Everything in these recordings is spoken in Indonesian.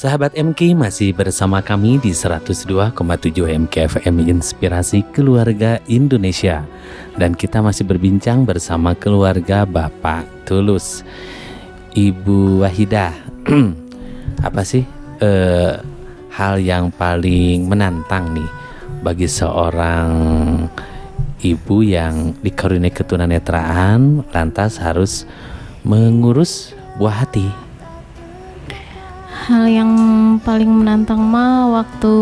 Sahabat MK masih bersama kami di 102,7 MK FM Inspirasi Keluarga Indonesia. Dan kita masih berbincang bersama keluarga Bapak Tulus, Ibu Wahidah. Apa sih hal yang paling menantang nih bagi seorang ibu yang dikaruniai ketunanetraan lantas harus mengurus buah hati? Hal yang paling menantang mah waktu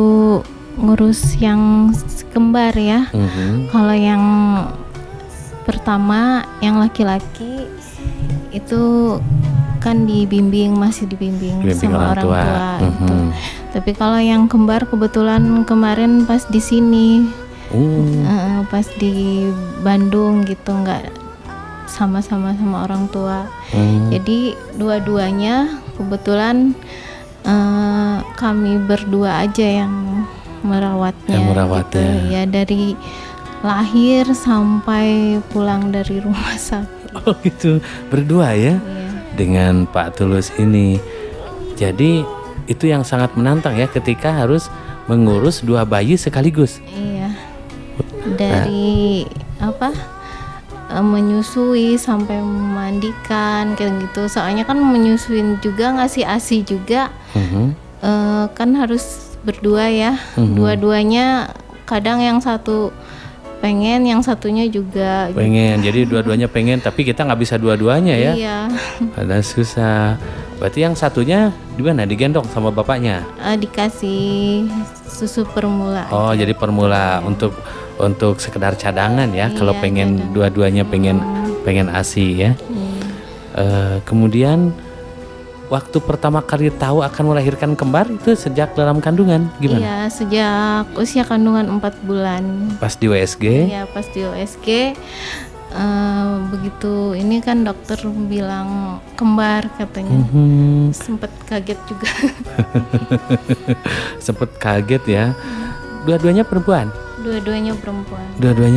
ngurus yang kembar ya. Kalau yang pertama yang laki-laki itu kan masih dibimbing sama orang tua gitu. Tapi kalau yang kembar kebetulan kemarin pas di sini, pas di Bandung gitu, nggak sama-sama sama orang tua. Jadi dua-duanya kebetulan kami berdua aja yang merawatnya. Gitu. Ya dari lahir sampai pulang dari rumah sakit. Oh gitu, berdua ya? Iya. Dengan Pak Tulus ini. Jadi itu yang sangat menantang ya ketika harus mengurus dua bayi sekaligus. Iya. Dari menyusui sampai memandikan kayak gitu. Soalnya kan menyusuin juga, ngasih ASI juga. Kan harus berdua ya. Dua-duanya kadang yang satu pengen, yang satunya juga pengen gitu. Jadi dua-duanya pengen tapi kita nggak bisa dua-duanya ya. Iya. Ada susah. Berarti yang satunya di mana, digendong sama bapaknya? Dikasih susu permula aja. Jadi permula untuk sekedar cadangan ya. Iya, kalau pengen cadangan. Dua-duanya pengen ASI ya. Kemudian waktu pertama kali tahu akan melahirkan kembar itu sejak dalam kandungan gimana? Iya, sejak usia kandungan 4 bulan. Pas di USG? Iya, pas di USG. Begitu ini kan dokter bilang kembar katanya. Sempet kaget juga. Sempet kaget ya. Dua-duanya perempuan? Dua-duanya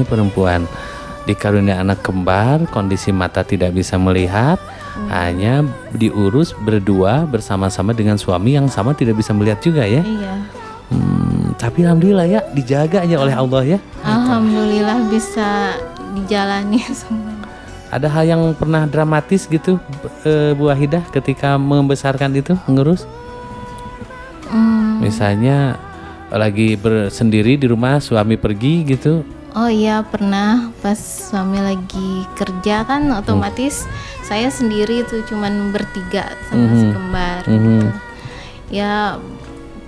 perempuan. Dikaruniai anak kembar, kondisi mata tidak bisa melihat, hanya diurus berdua bersama-sama dengan suami yang sama tidak bisa melihat juga ya. Iya. Tapi alhamdulillah ya dijaga aja oleh Allah ya. Alhamdulillah bisa dijalani semua. Ada hal yang pernah dramatis gitu Bu Wahidah ketika membesarkan itu, mengurus? Misalnya lagi bersendiri di rumah, suami pergi gitu. Oh iya, pernah pas suami lagi kerja kan otomatis saya sendiri tuh cuman bertiga sama si kembar gitu. Ya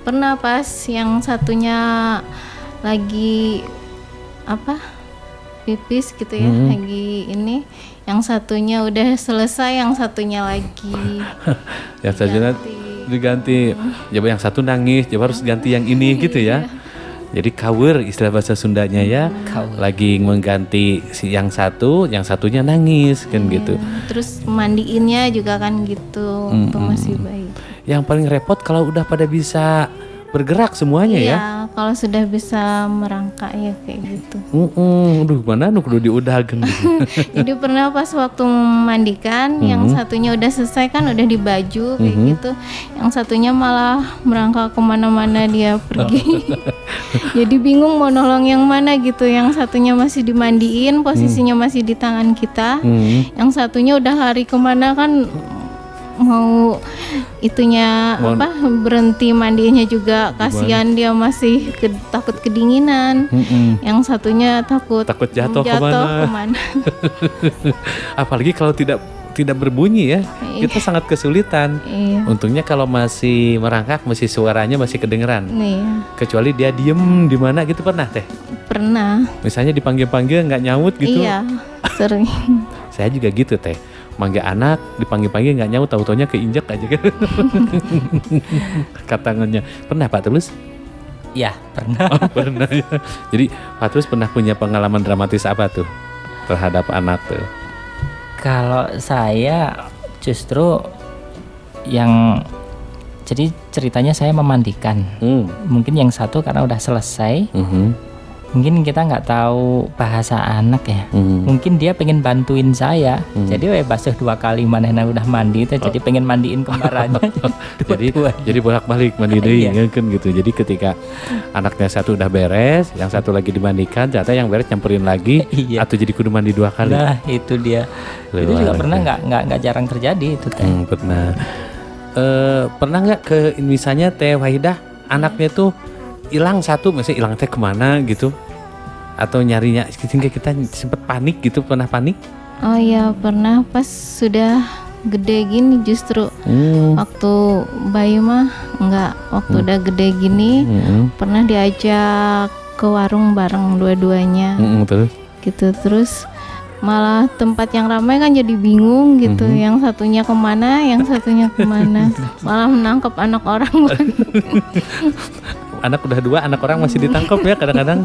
pernah pas yang satunya lagi pipis gitu ya, lagi ini, yang satunya udah selesai, yang satunya lagi yang satunya diganti. Coba yang satu nangis, coba harus ganti yang ini gitu ya. Jadi kawur istilah bahasa Sundanya ya. Lagi mengganti yang satunya nangis kan gitu. Terus mandiinnya juga kan gitu, untuk masih bayi. Yang paling repot kalau udah pada bisa bergerak semuanya ya. Iya, kalau sudah bisa merangkak ya kayak gitu. Aduh, mana kudu diudagen. Jadi pernah pas waktu memandikan, yang satunya udah selesai kan, udah di baju kayak gitu. Yang satunya malah merangkak kemana-mana dia pergi. Jadi bingung mau nolong yang mana gitu. Yang satunya masih dimandiin, posisinya masih di tangan kita. Yang satunya udah lari kemana kan, mau itunya berhenti mandinya juga, kasihan dia masih takut kedinginan. Yang satunya takut jatuh kemana. Apalagi kalau tidak berbunyi ya, kita sangat kesulitan. Untungnya kalau masih merangkak, masih suaranya masih kedengeran. Kecuali dia diem di mana gitu, pernah teh? Pernah. Misalnya dipanggil-panggil nggak nyaut gitu. Iya, sering. Saya juga gitu teh. Manggil anak, dipanggil-panggil nggak nyaut, tau-taunya keinjak aja kan. Katangannya. Pernah Pak Tulus? Ya, pernah. Pernah ya. Jadi Pak Tulus pernah punya pengalaman dramatis apa tuh terhadap anak tuh? Kalau saya justru jadi ceritanya saya memandikan. Mungkin yang satu karena udah selesai, mungkin kita nggak tahu bahasa anak ya. Mungkin dia pengen bantuin saya. Jadi basuh 2 kali manehna udah mandi itu jadi pengen mandiin kembarannya. jadi bolak-balik mandi deui kan gitu. Jadi ketika anaknya satu udah beres, yang satu lagi dimandikan, ternyata yang beres nyamperin lagi atau jadi kudu mandi 2 kali. Nah, itu dia. Itu juga pernah nggak jarang terjadi itu teh. Pernah. Pernah nggak ke misalnya Teh Wahidah anaknya tuh hilang satu, misalnya hilang teh kemana gitu, atau nyarinya sehingga kita sempet panik gitu, pernah panik? Oh ya pernah, pas sudah gede gini justru. Waktu bayi mah enggak, waktu udah gede gini pernah diajak ke warung bareng dua-duanya. Terus? Gitu, terus malah tempat yang ramai kan jadi bingung gitu. Yang satunya kemana, yang satunya kemana, malah menangkap anak orang. Anak udah 2, anak orang masih ditangkap ya kadang-kadang.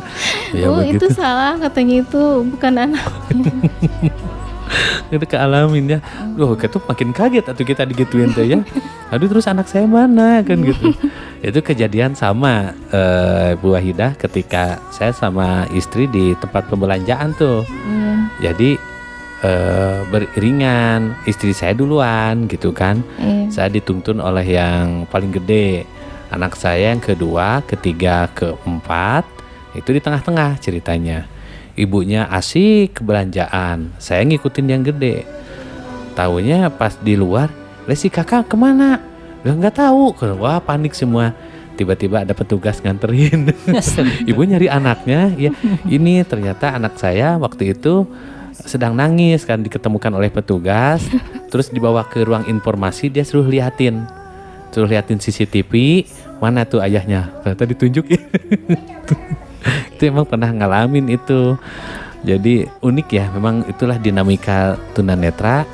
Ya itu salah katanya, itu bukan anaknya. Itu kealamin ya. Loh, itu makin kaget atau kita digituin tuh ya. Aduh, terus anak saya mana kan gitu. Itu kejadian sama Bu Wahidah ketika saya sama istri di tempat pembelanjaan tuh. Jadi beriringan, istri saya duluan gitu kan. Saya dituntun oleh yang paling gede. Anak saya yang kedua, ketiga, keempat, itu di tengah-tengah ceritanya. Ibunya asik kebelanjaan, saya ngikutin yang gede. Taunya pas di luar, si kakak kemana? Nggak tahu. Wah, panik semua. Tiba-tiba ada petugas nganterin. Ibu nyari anaknya, ya ini ternyata anak saya waktu itu sedang nangis kan, diketemukan oleh petugas. Terus dibawa ke ruang informasi, dia suruh liatin CCTV, mana tuh ayahnya, ternyata ditunjuk ya. Itu emang pernah ngalamin itu. Jadi unik ya, memang itulah dinamika tunanetra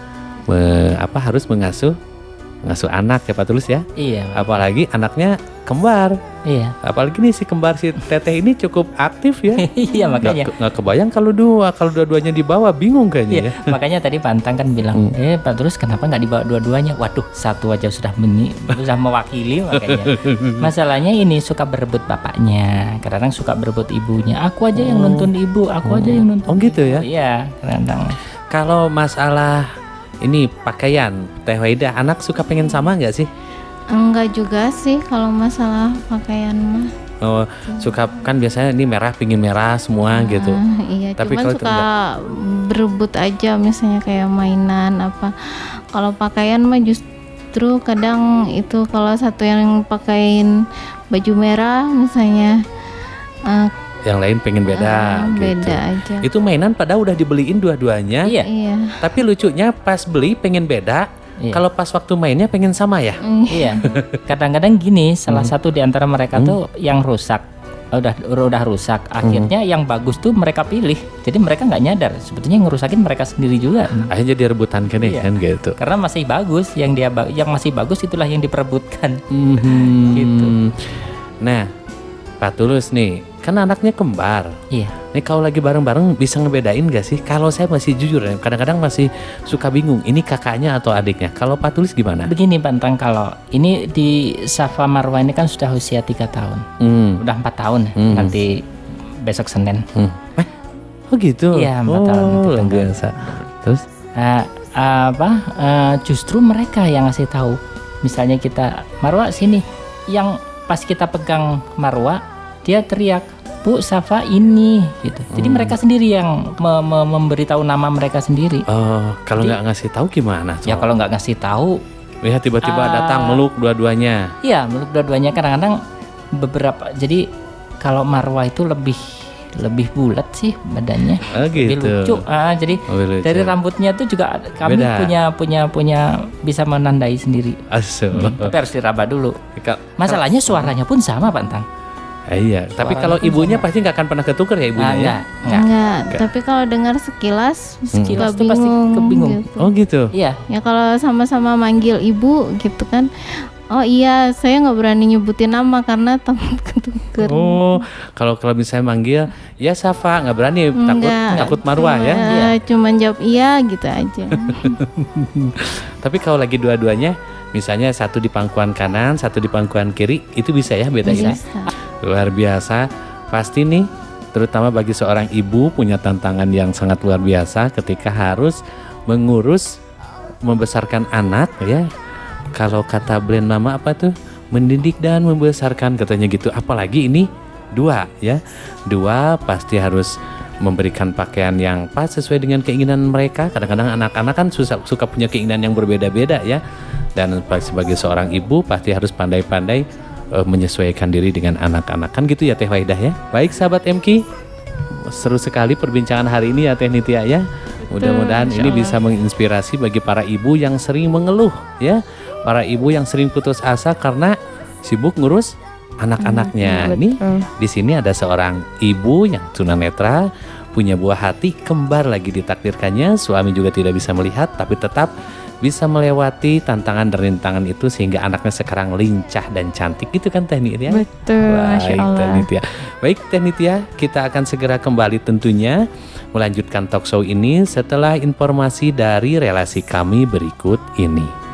harus mengasuh anak ya Pak Tulus ya. Iya. Apalagi anaknya kembar. Iya. Apalagi nih si kembar si Teteh ini cukup aktif ya. Iya, makanya. Nggak kebayang kalau dua-duanya dibawa, bingung kayaknya. Iya, makanya tadi Pantang kan bilang, Pak Tulus kenapa nggak dibawa dua-duanya? Waduh, satu aja sudah mewakili makanya. Masalahnya ini suka berebut bapaknya, kadang-kadang suka berebut ibunya. Aku aja yang nuntun ibu, aku aja yang nuntun. Oh gitu ya? Iya, kadang-kadang. Kalau masalah ini pakaian, Teh Wahidah, anak suka pengen sama nggak sih? Enggak juga sih kalau masalah pakaian mah. Oh, suka kan biasanya ini merah, pingin merah semua gitu. Iya, tapi cuman suka berebut aja, misalnya kayak mainan apa. Kalau pakaian mah justru kadang itu kalau satu yang pakaiin baju merah misalnya, yang lain pengen beda gitu. Beda aja. Itu mainan padahal udah dibeliin dua-duanya. Iya. Tapi lucunya pas beli pengen beda. Iya. Kalau pas waktu mainnya pengen sama ya. Iya. Kadang-kadang gini, salah satu di antara mereka tuh yang rusak, udah rusak. Akhirnya yang bagus tuh mereka pilih. Jadi mereka nggak nyadar sebetulnya yang ngerusakin mereka sendiri juga. Akhirnya dia rebutan kan ya, kan gitu. Karena masih bagus, yang masih bagus itulah yang diperebutkan. Gitu. Nah, Pak Tulus nih, kan anaknya kembar. Iya. Nih kalau lagi bareng-bareng bisa ngebedain gak sih? Kalau saya masih jujur ya, kadang-kadang masih suka bingung, ini kakaknya atau adiknya. Kalau Pak Tulus gimana? Begini Bantang, kalau ini di Safa Marwa ini kan sudah usia 3 tahun. Udah 4 tahun nanti besok Senin. Oh gitu? Iya, 4 tahun. Luar biasa. Terus? Justru mereka yang ngasih tahu. Misalnya kita, Marwa sini, yang pas kita pegang Marwa, dia teriak, Bu Safa ini gitu. Jadi mereka sendiri yang memberitahu nama mereka sendiri. Oh, kalau nggak ngasih tahu gimana? Ya kalau nggak ngasih tahu, ya tiba-tiba datang meluk dua-duanya. Iya, meluk dua-duanya. Kadang-kadang beberapa. Jadi kalau Marwa itu lebih bulat sih badannya. Oh, gitu. Lebih lucu. Jadi lucu. dari rambutnya tuh juga kami punya bisa menandai sendiri. Tapi harus diraba dulu. Masalahnya suaranya pun sama Pantang. Iya, tapi kalau ibunya sama. Pasti nggak akan pernah ketukar ya ibunya. Enggak. Tapi kalau dengar sekilas tuh pasti kebingung. Gitu. Oh gitu. Iya. Ya kalau sama-sama manggil ibu gitu kan. Oh iya, saya nggak berani nyebutin nama karena takut ketukar. Oh, kalau misalnya manggil, ya Safa nggak berani, takut Marwa ya. Iya, cuman jawab iya gitu aja. Tapi kalau lagi dua-duanya, misalnya satu di pangkuan kanan, satu di pangkuan kiri, itu bisa ya bedain. Bisa. Luar biasa. Pasti nih terutama bagi seorang ibu punya tantangan yang sangat luar biasa ketika harus mengurus membesarkan anak ya. Kalau kata brand mama apa tuh? Mendidik dan membesarkan katanya gitu. Apalagi ini 2 ya. 2 pasti harus memberikan pakaian yang pas sesuai dengan keinginan mereka. Kadang-kadang anak-anak kan suka punya keinginan yang berbeda-beda ya. Dan sebagai seorang ibu pasti harus pandai-pandai menyesuaikan diri dengan anak-anak. Kan gitu ya Teh Waidah ya. Baik sahabat MK, seru sekali perbincangan hari ini ya Teh Nitya ya. Mudah-mudahan ini bisa menginspirasi bagi para ibu yang sering mengeluh ya. Para ibu yang sering putus asa karena sibuk ngurus anak-anaknya. Nih di sini ada seorang ibu yang tunanetra, punya buah hati, kembar lagi ditakdirkannya, suami juga tidak bisa melihat tapi tetap bisa melewati tantangan dan rintangan itu sehingga anaknya sekarang lincah dan cantik gitu kan Teh Nitya? Betul, Masya Allah. Teh Nitya. Baik Teh Nitya, kita akan segera kembali tentunya melanjutkan talk show ini setelah informasi dari relasi kami berikut ini.